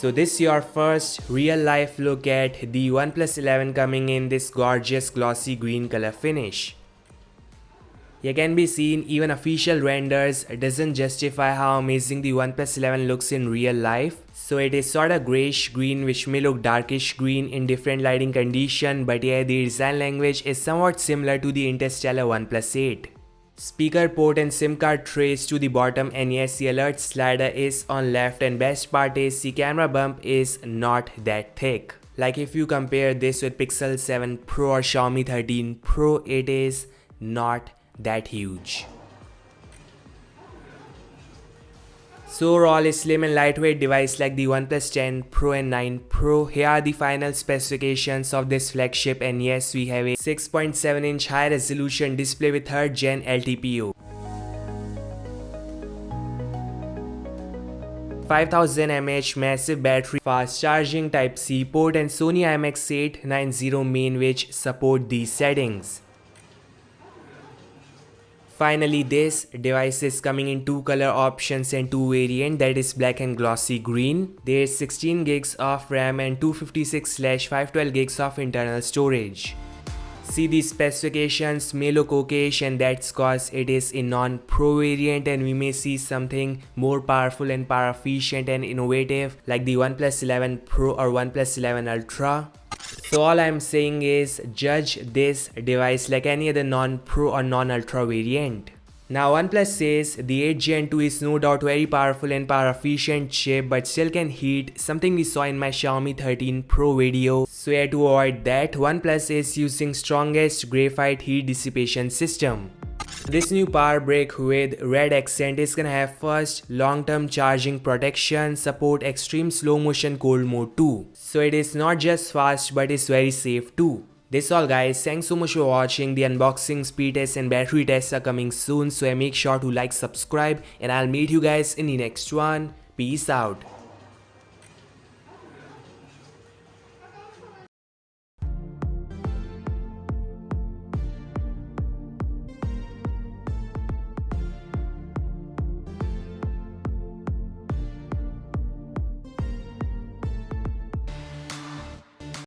So this is your first real life look at the OnePlus 11 coming in this gorgeous glossy green color finish. Here can be seen even official renders doesn't justify how amazing the OnePlus 11 looks in real life. So it is sorta grayish green which may look darkish green in different lighting condition, but yeah, the design language is somewhat similar to the interstellar OnePlus 8. Speaker port and SIM card trays to the bottom, and yes, the alert slider is on left, and best part is the camera bump is not that thick. Like if you compare this with Pixel 7 Pro or Xiaomi 13 Pro, it is not that huge. So overall, a slim and lightweight device like the OnePlus 10 Pro and 9 Pro. Here are the final specifications of this flagship, and yes, we have a 6.7-inch high resolution display with 3rd gen LTPO. 5000 mAh massive battery, fast charging Type-C port, and Sony IMX890 main which support these settings. Finally, this device is coming in 2 color options and 2 variants, that is black and glossy green. There is 16 gigs of RAM and 256/512 gigs of internal storage. See, the specifications may look okayish, and that's cause it is a non-pro variant, and we may see something more powerful and power efficient and innovative like the OnePlus 11 Pro or OnePlus 11 Ultra. So all I'm saying is judge this device like any other non-pro or non-ultra variant. Now OnePlus says the 8 Gen 2 is no doubt very powerful and power efficient chip, but still can heat, something we saw in my Xiaomi 13 Pro video. So yeah, to avoid that, OnePlus is using strongest graphite heat dissipation system. This new power brick with red accent is gonna have first long-term charging protection, support extreme slow motion cold mode too. So it is not just fast but is very safe too. This all guys, thanks so much for watching. The unboxing, speed test and battery tests are coming soon, so make sure to like, subscribe, and I'll meet you guys in the next one. Peace out.